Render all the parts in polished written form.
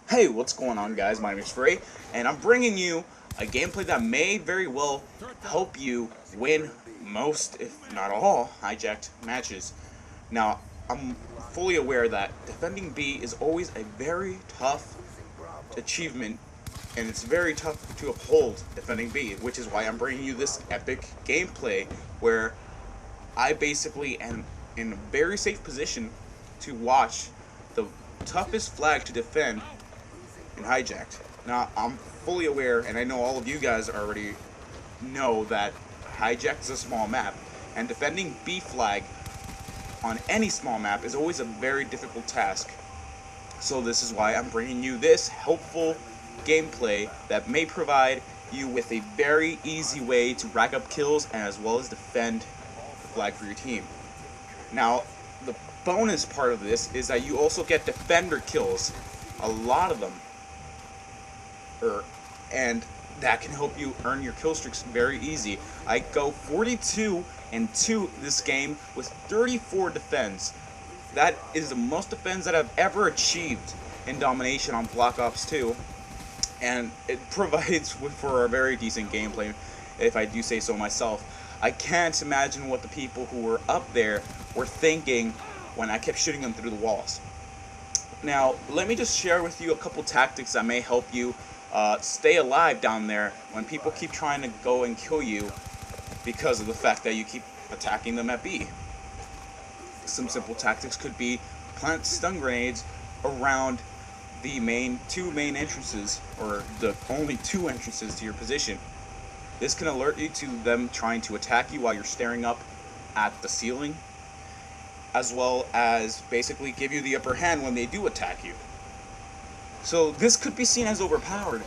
Hey, what's going on, guys? My name is Frey, and I'm bringing you a gameplay that may very well help you win most, if not all, hijacked matches. Now, I'm fully aware that defending B is always a very tough achievement, and it's very tough to uphold defending B, which is why I'm bringing you this epic gameplay where I basically am in a very safe position to watch the toughest flag to defend in Hijacked. Now, I'm fully aware, and I know all of you guys already know that Hijacked is a small map, and defending B flag on any small map is always a very difficult task. So this is why I'm bringing you this helpful gameplay that may provide you with a very easy way to rack up kills and as well as defend the flag for your team. Now, the bonus part of this is that you also get defender kills, a lot of them, and that can help you earn your kill streaks very easy. I go 42 and 2 this game with 34 defense. That is the most defense that I've ever achieved in domination on Black Ops 2, and it provides for a very decent gameplay, if I do say so myself. I can't imagine what the people who were up there were thinking when I kept shooting them through the walls. Now, let me just share with you a couple tactics that may help you stay alive down there when people keep trying to go and kill you because of the fact that you keep attacking them at B. Some simple tactics could be plant stun grenades around the two main entrances, or the only two entrances to your position. This can alert you to them trying to attack you while you're staring up at the ceiling, as well as basically give you the upper hand when they do attack you. So this could be seen as overpowered,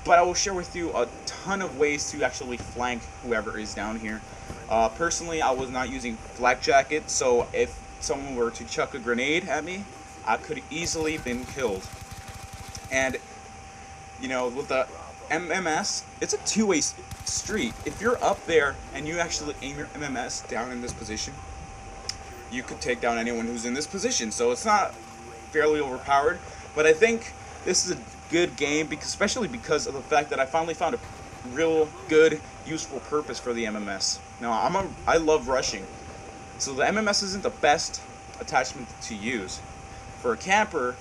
but I will share with you a ton of ways to actually flank whoever is down here. Personally, I was not using flak jacket, so if someone were to chuck a grenade at me, I could easily been killed. And you know, with the MMS, it's a two-way street. If you're up there and you actually aim your MMS down in this position, you could take down anyone who's in this position. So it's not fairly overpowered, but I think this is a good game, especially because of the fact that I finally found a real good, useful purpose for the MMS. Now, I love rushing, so the MMS isn't the best attachment to use. For a camper,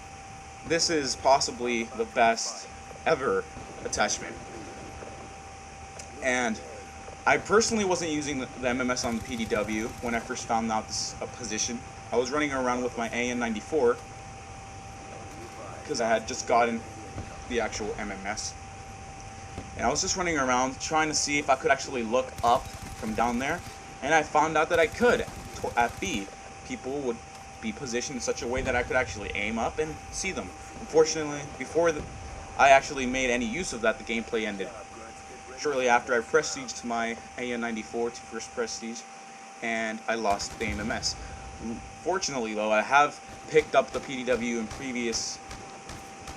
this is possibly the best ever attachment. And I personally wasn't using the MMS on the PDW when I first found out this position. I was running around with my AN94 because I had just gotten the actual MMS. And I was just running around trying to see if I could actually look up from down there, and I found out that I could at B. People would be positioned in such a way that I could actually aim up and see them. Unfortunately, before I actually made any use of that, the gameplay ended. Shortly after, I prestiged my AN94 to first prestige, and I lost the MMS. Fortunately, though, I have picked up the PDW in previous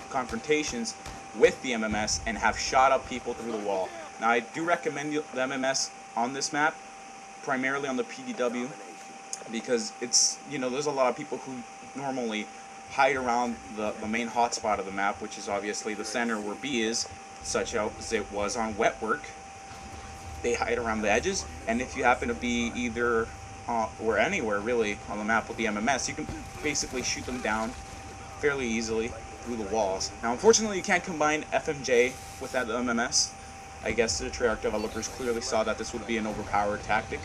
confrontations with the MMS and have shot up people through the wall. Now, I do recommend the MMS on this map, primarily on the PDW, because it's, you know, there's a lot of people who normally hide around the main hotspot of the map, which is obviously the center where B is, such as it was on Wetwork. They hide around the edges, and if you happen to be either or anywhere really on the map with the MMS, you can basically shoot them down fairly easily through the walls. Now, unfortunately, you can't combine FMJ with that MMS. I guess the Treyarch developers clearly saw that this would be an overpowered tactic,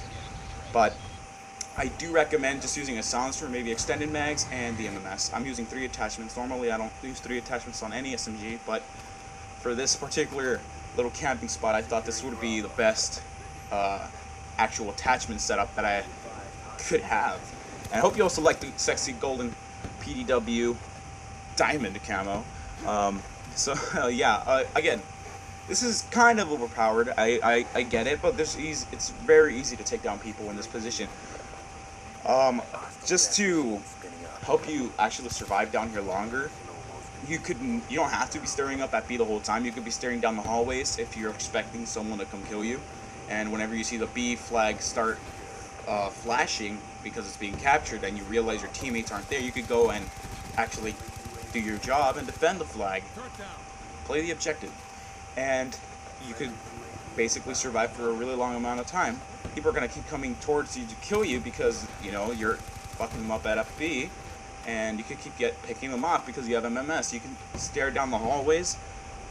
but I do recommend just using a silencer, maybe extended mags, and the MMS. I'm using 3 attachments. Normally, I don't use 3 attachments on any SMG, but for this particular little camping spot, I thought this would be the best actual attachment setup that I could have. And I hope you also like the sexy golden PDW diamond camo. Again, this is kind of overpowered. I get it, but it's very easy to take down people in this position. Just to help you actually survive down here longer, you don't have to be staring up at B the whole time. You could be staring down the hallways if you're expecting someone to come kill you. And whenever you see the B flag start flashing because it's being captured and you realize your teammates aren't there, you could go and actually do your job and defend the flag, play the objective, and you could basically survive for a really long amount of time. People are going to keep coming towards you to kill you because, you know, you're fucking them up at FB, and you can keep picking them off because you have MMS. You can stare down the hallways,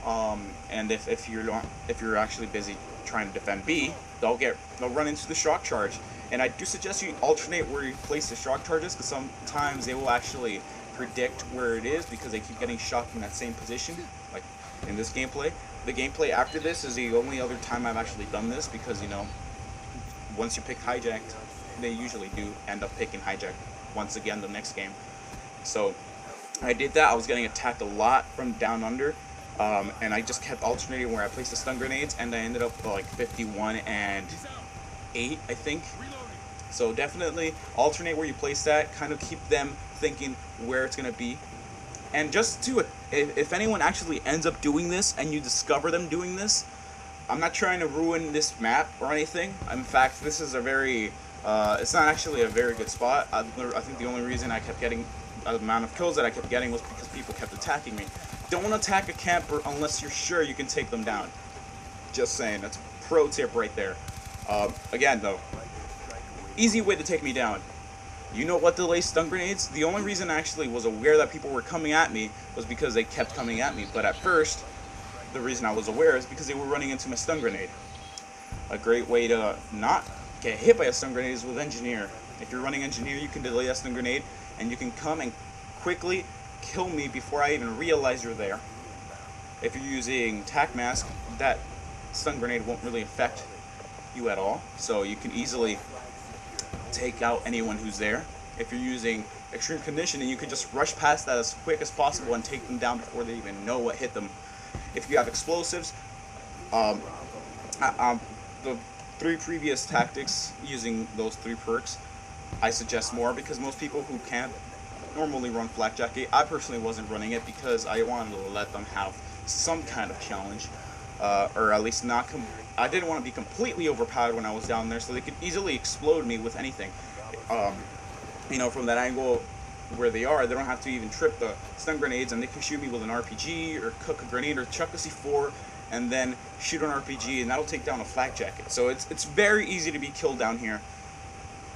and if you're actually busy trying to defend B, they'll run into the shock charge. And I do suggest you alternate where you place the shock charges, because sometimes they will actually predict where it is because they keep getting shocked in that same position, like in this gameplay. The gameplay after this is the only other time I've actually done this, because, you know, once you pick Hijacked, they usually do end up picking Hijacked once again the next game. So I did that. I was getting attacked a lot from down under, and I just kept alternating where I placed the stun grenades, and I ended up like 51 and 8, I think. So definitely alternate where you place that, kind of keep them thinking where it's going to be. And just to, if anyone actually ends up doing this and you discover them doing this, I'm not trying to ruin this map or anything. In fact, this is a very, it's not actually a very good spot. I think the only reason I kept getting the amount of kills that I kept getting was because people kept attacking me. Don't attack a camper unless you're sure you can take them down. Just saying, that's a pro tip right there. Again though, easy way to take me down. You know what, delay stun grenades? The only reason I actually was aware that people were coming at me was because they kept coming at me. But at first, the reason I was aware is because they were running into my stun grenade. A great way to not get hit by a stun grenade is with engineer. If you're running engineer, you can delay a stun grenade, and you can come and quickly kill me before I even realize you're there. If you're using tac mask, that stun grenade won't really affect you at all, so you can easily take out anyone who's there. If you're using extreme conditioning, you can just rush past that as quick as possible and take them down before they even know what hit them. If you have explosives, the 3 previous tactics using those 3 perks, I suggest more, because most people who can't normally run Flak Jacket, I personally wasn't running it because I wanted to let them have some kind of challenge, or at least not I didn't want to be completely overpowered when I was down there, so they could easily explode me with anything. You know, from that angle where they don't have to even trip the stun grenades, and they can shoot me with an RPG or cook a grenade or chuck a C4 and then shoot an RPG, and that'll take down a Flak Jacket. So it's very easy to be killed down here.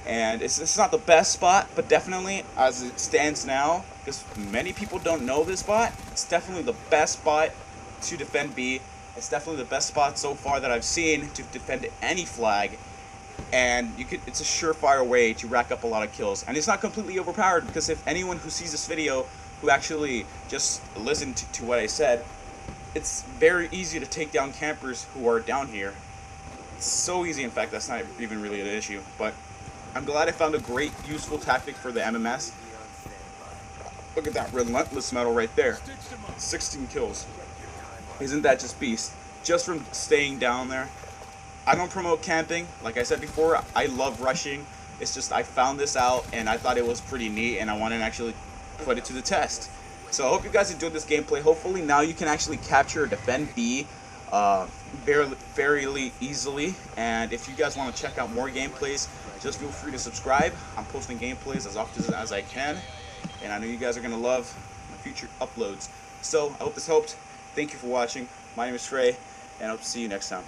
And it's not the best spot, but definitely as it stands now, because many people don't know this spot, it's definitely the best spot to defend B. It's definitely the best spot so far that I've seen to defend any flag, and it's a surefire way to rack up a lot of kills. And it's not completely overpowered, because if anyone who sees this video who actually just listened to what I said, it's very easy to take down campers who are down here. It's so easy, in fact, that's not even really an issue. But I'm glad I found a great, useful tactic for the MMS. Look at that relentless medal right there. 16 kills. Isn't that just beast? Just from staying down there. I don't promote camping. Like I said before, I love rushing. It's just I found this out and I thought it was pretty neat, and I wanted to actually put it to the test. So I hope you guys enjoyed this gameplay. Hopefully now you can actually capture or defend B very easily. And if you guys want to check out more gameplays, just feel free to subscribe. I'm posting gameplays as often as I can, and I know you guys are going to love my future uploads. So I hope this helped. Thank you for watching. My name is Trey, and I hope to see you next time.